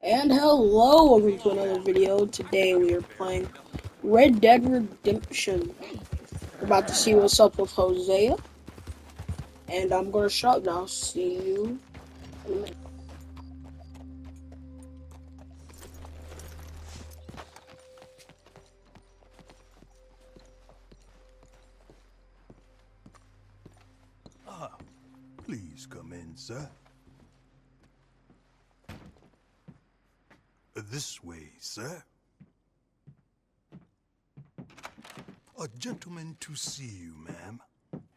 And hello, welcome to another video. Today we are playing Red Dead Redemption. We're about to see what's up with Hosea. And I'm gonna shut up now. See you in a minute. Ah, please come in, sir. This way, sir. A gentleman to see you, ma'am.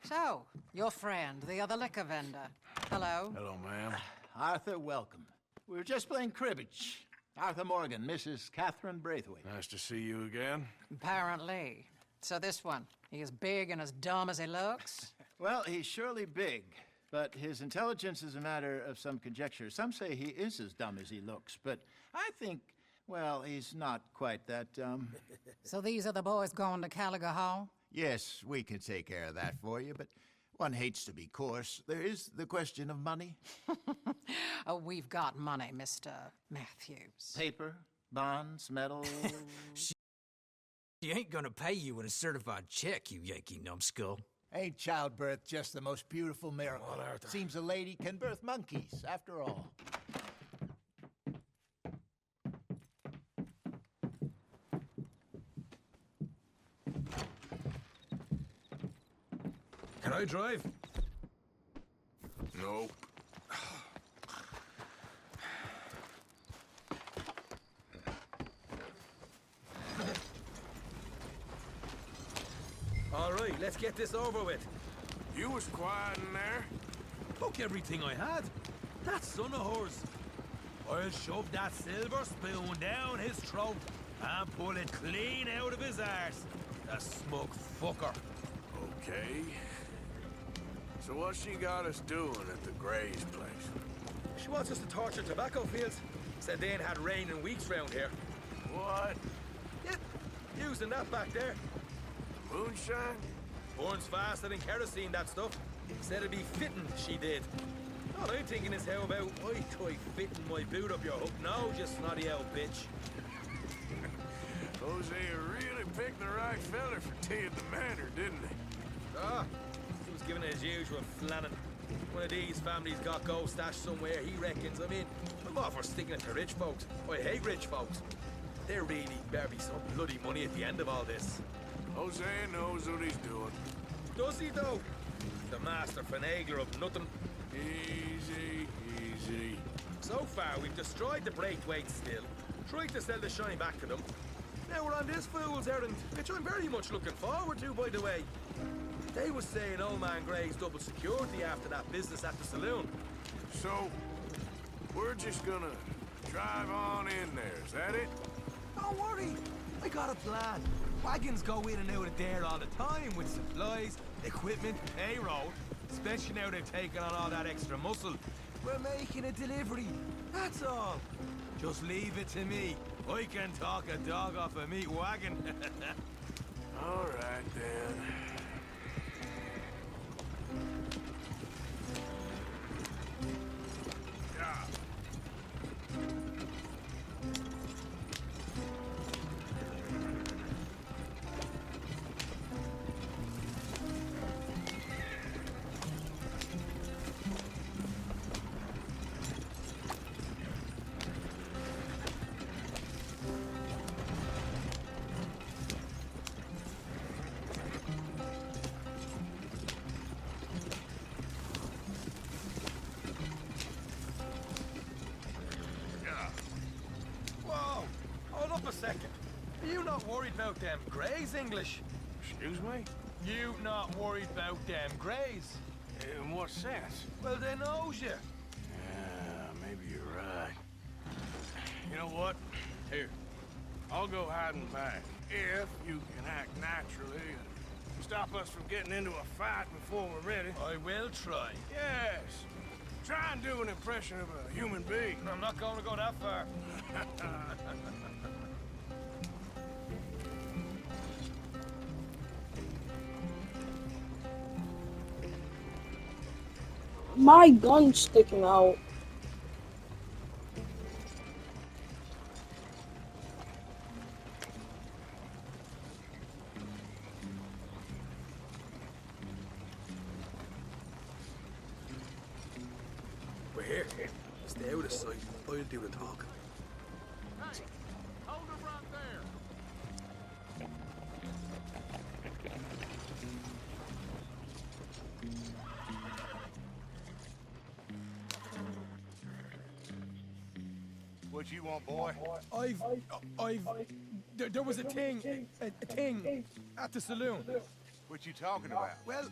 So, your friend, the other liquor vendor. Hello. Hello, ma'am. Arthur, welcome. We were just playing cribbage. Arthur Morgan, Mrs. Catherine Braithwaite. Nice to see you again. Apparently. So this one, he is big and as dumb as he looks? Well, he's surely big, but his intelligence is a matter of some conjecture. Some say he is as dumb as he looks, but I think, well, he's not quite that dumb. So these are the boys going to Caliga Hall? Yes, we can take care of that for you, but one hates to be coarse. There is the question of money. Oh, we've got money, Mr. Matthews. Paper, bonds, metal. She ain't gonna pay you in a certified check, you Yankee numbskull. Ain't childbirth just the most beautiful miracle? Well, Arthur. Seems a lady can birth monkeys, after all. Can I drive? No. All right, let's get this over with. You was quiet in there. Took everything I had. That son of hers. I'll shove that silver spoon down his throat and pull it clean out of his arse. The smug fucker. Okay. So what she got us doing at the Gray's place? She wants us to torture tobacco fields. Said they ain't had rain in weeks round here. What? Yeah, using that back there. Moonshine? Burns faster than kerosene, that stuff. Said it'd be fitting, she did. All I'm thinking is how about I try fitting my boot up your hook nose, you snotty old bitch. Hosea really picked the right feller for tea at the manor, didn't he? Ah, he was giving it his usual flannin'. One of these families got gold stashed somewhere, he reckons. I mean, I'm all for sticking it to rich folks. I hate rich folks. There really better be some bloody money at the end of all this. Hosea knows what he's doing. Does he, though? The master finagler of nothing. Easy, easy. So far, we've destroyed the Braithwaite still, tried to sell the shine back to them. Now we're on this fool's errand, which I'm very much looking forward to, by the way. They was saying old man Gray's double security after that business at the saloon. So, we're just gonna drive on in there, is that it? Don't worry, I got a plan. Wagons go in and out of there all the time with supplies, equipment, payroll. Especially now they've taken on all that extra muscle. We're making a delivery, that's all. Just leave it to me. I can talk a dog off a meat wagon. All right, then. Yeah. Whoa, hold up a second. Are you not worried about them Greys, English? Excuse me? You not worried about them Greys? In what sense? Well, they knows you. Yeah, maybe you're right. You know what? Here, I'll go hiding back. If you can act naturally and stop us from getting into a fight before we're ready. I will try. Yes. Try and do an impression of a human being. I'm not going to go that far. My gun's sticking out. do the talking. Hey, hold it right there. What you want, boy? There was a thing at the saloon. What you talking about? Well,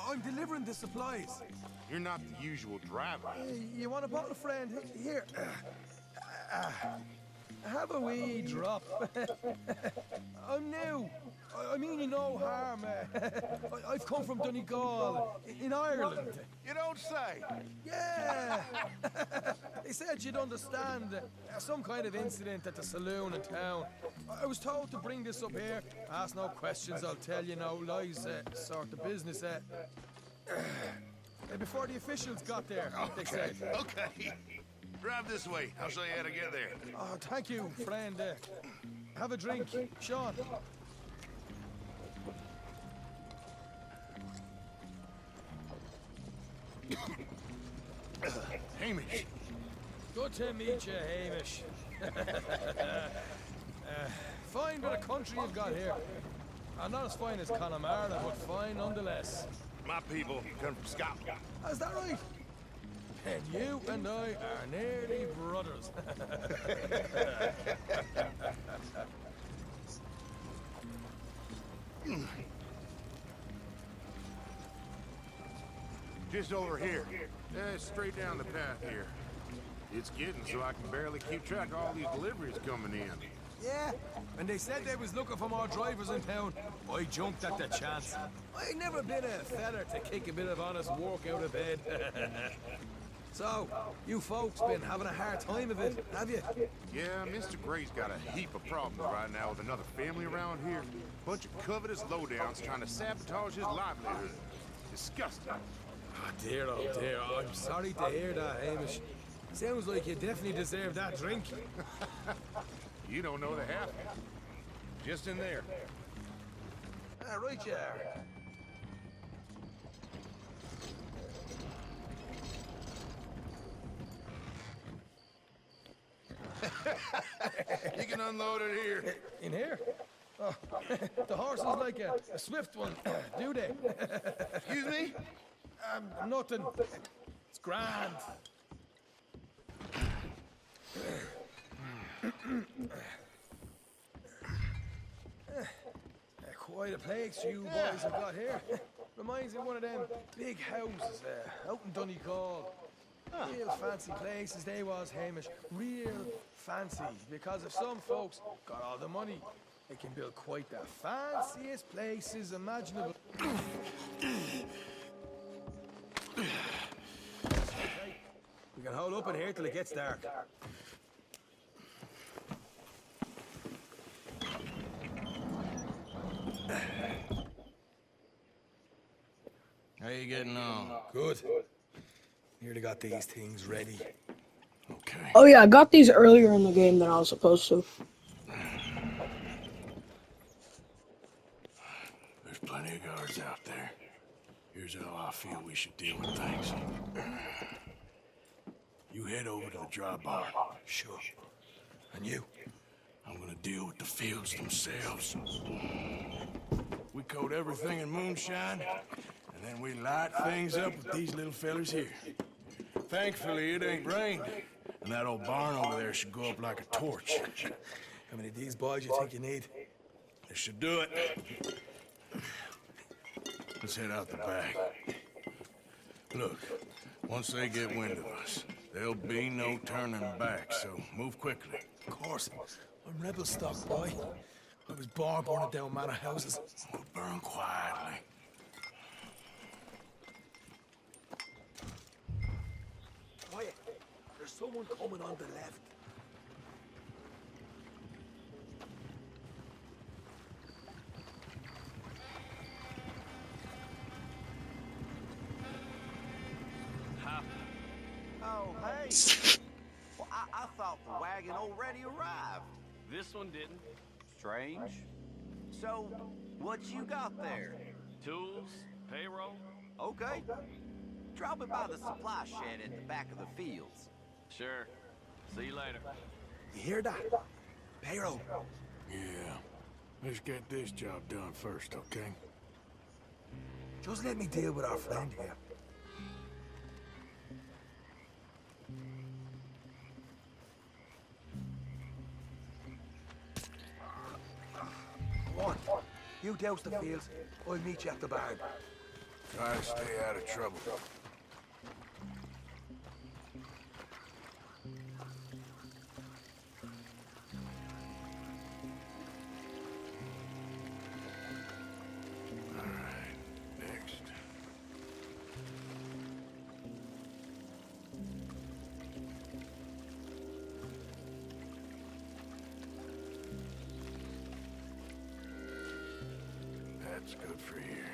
I'm delivering the supplies. You're not the usual driver. You want a bottle, friend? Here. Have a wee drop. I'm new. I mean you no harm. I've come from Donegal, in Ireland. You don't say. Yeah. They said you'd understand some kind of incident at the saloon in town. I was told to bring this up here. Ask no questions, I'll tell you no lies. Sort of business. Before the officials got there, they said. Okay. Drive this way. I'll show you how to get there. Oh, thank you, friend. Have a drink, Sean. Hamish. Good to meet you, Hamish. Fine bit of country you've got here. Not as fine as Connemara, but fine nonetheless. My people come from Scotland. Is that right? And you and I are nearly brothers. Just over here. Straight down the path here. It's getting so I can barely keep track of all these deliveries coming in. Yeah, and they said they was looking for more drivers in town. I jumped at the chance. I ain't never been a feller to kick a bit of honest work out of bed. So, you folks been having a hard time of it, have you? Yeah, Mr. Gray's got a heap of problems right now with another family around here. Bunch of covetous lowdowns trying to sabotage his livelihood. Disgusting. Oh dear, oh dear. I'm sorry to hear that, Hamish. Sounds like you definitely deserve that drink. You don't know the half. Just in there. Right you are. You can unload it here. In here? Oh, the horse is like a swift one, do they? Excuse me? Nothing. It's grand. Quite a place you boys have got here. Reminds me of one of them big houses out in Donegal. Real fancy places they was, Hamish. Real fancy. Because if some folks got all the money, they can build quite the fanciest places imaginable. We can hold up in here till it gets dark. How you getting on? Good. Nearly got these things ready. Okay. Oh yeah, I got these earlier in the game than I was supposed to. There's plenty of guards out there. Here's how I feel we should deal with things. You head over to the dry bar. Sure. And you? I'm gonna deal with the fields themselves. We coat everything in moonshine, and then we light things up with these little fellers here. Thankfully, it ain't rained, and that old barn over there should go up like a torch. How many of these boys you think you need? This should do it. Let's head out the back. Look, once they get wind of us, there'll be no turning back, so move quickly. Of course. I'm rebel stock, boy. I was born burning down manor houses. We'll burn quietly. Quiet. There's someone coming on the left. Oh, hey. Well, I thought the wagon already arrived. This one didn't. Strange. So, what you got there? Tools, payroll. Okay. Drop it by the supply shed at the back of the fields. Sure. See you later. You hear that? Payroll. Yeah. Let's get this job done first, okay? Just let me deal with our friend here. Go on. You douse the fields. I'll meet you at the barn. Try to stay out of trouble. All right, next. That's good for here.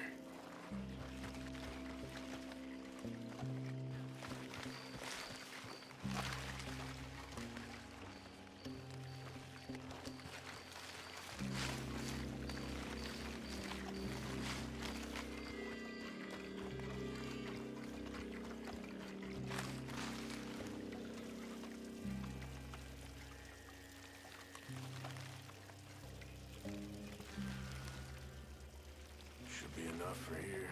Should be enough for here.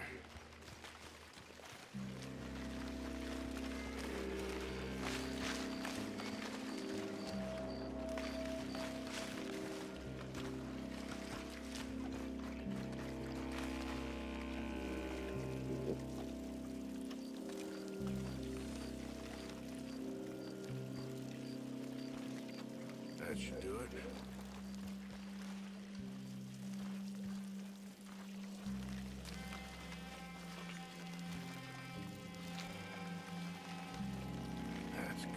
That should do it. That's good.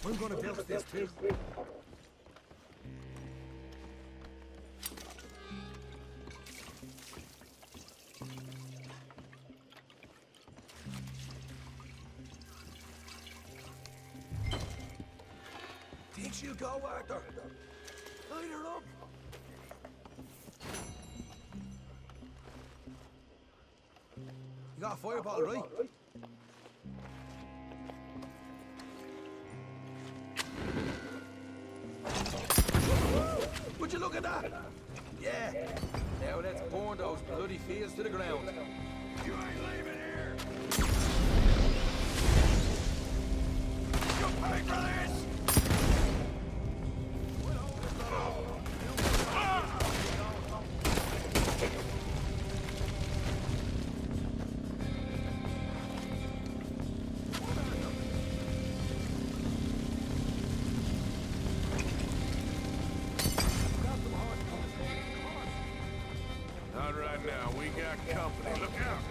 I'm gonna douse this too. Think she'll go, Arthur? Light her up. You got a fireball, right? Would you look at that? Yeah. Now let's burn those bloody fields to the ground. You ain't leaving here! You pay for this! Not right now. We got company. Look out!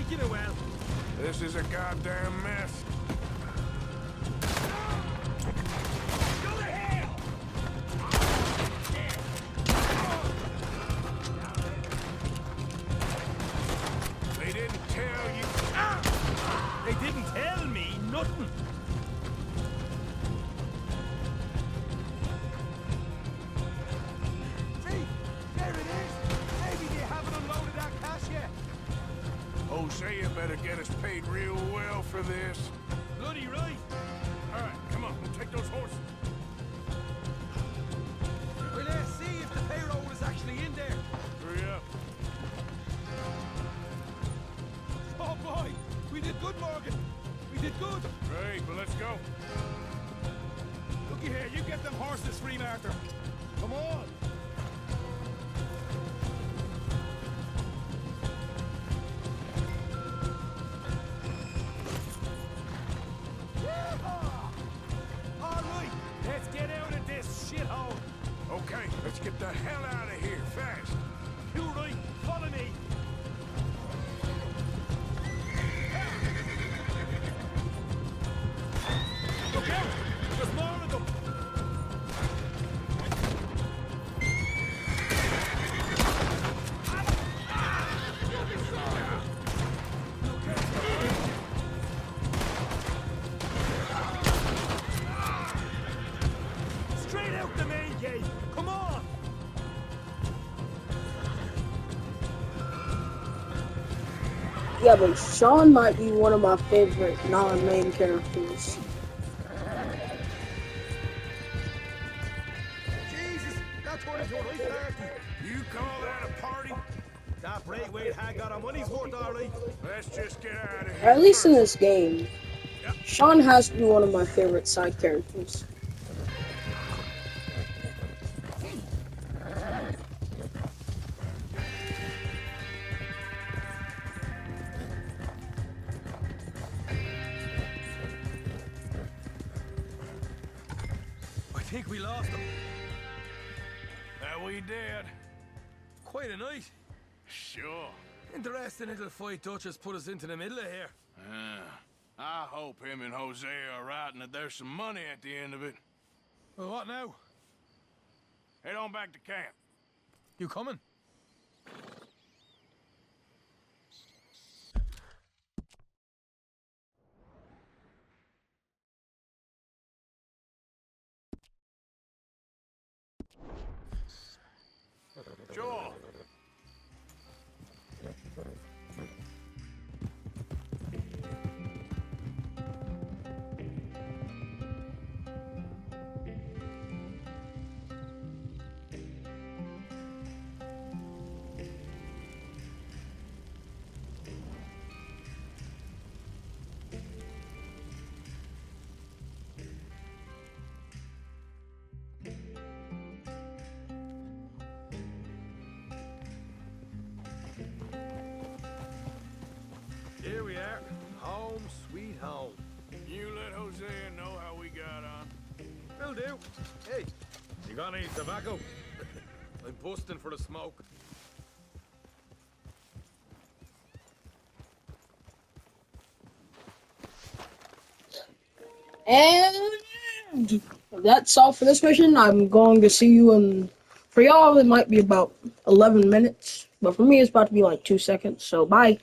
taking it well. This is a goddamn mess. Go to hell! They didn't tell you. They didn't tell me nothing. See, there it is. Maybe they haven't unloaded that cash yet. Hosea better get us paid real well for this. Bloody right. All right, come on, we'll take those horses. Well, let's see if the payroll is actually in there. Hurry up. Oh boy, we did good, Morgan. We did good. Great, but let's go. Looky here, you get them horses free, Arthur. Come on. All right, let's get out of this shithole. Okay, let's get the hell out of here, fast. You right, follow me. Look out! There's more of them! Straight out the main gate! Come on! Yeah, but Sean might be one of my favorite non-main characters. Jesus, that turned into a right party. You call that a party? That Braithwaite had got our money's worth, all right. Let's just get out of Or here. at least in this game, Sean has to be one of my favorite side characters. I think we lost him. That we did. Quite a night. Sure. Interesting little fight Dutch put us into the middle of here. I hope him and Hosea are right and that there's some money at the end of it. Well, what now? Head on back to camp. You coming? Sure. Here we are. Home sweet home. You let Hosea know how we got on. Will do. Hey, you got any tobacco? I'm busting for the smoke. And that's all for this mission. I'm going to see you in, for y'all it might be about 11 minutes, but for me it's about to be like 2 seconds, so bye.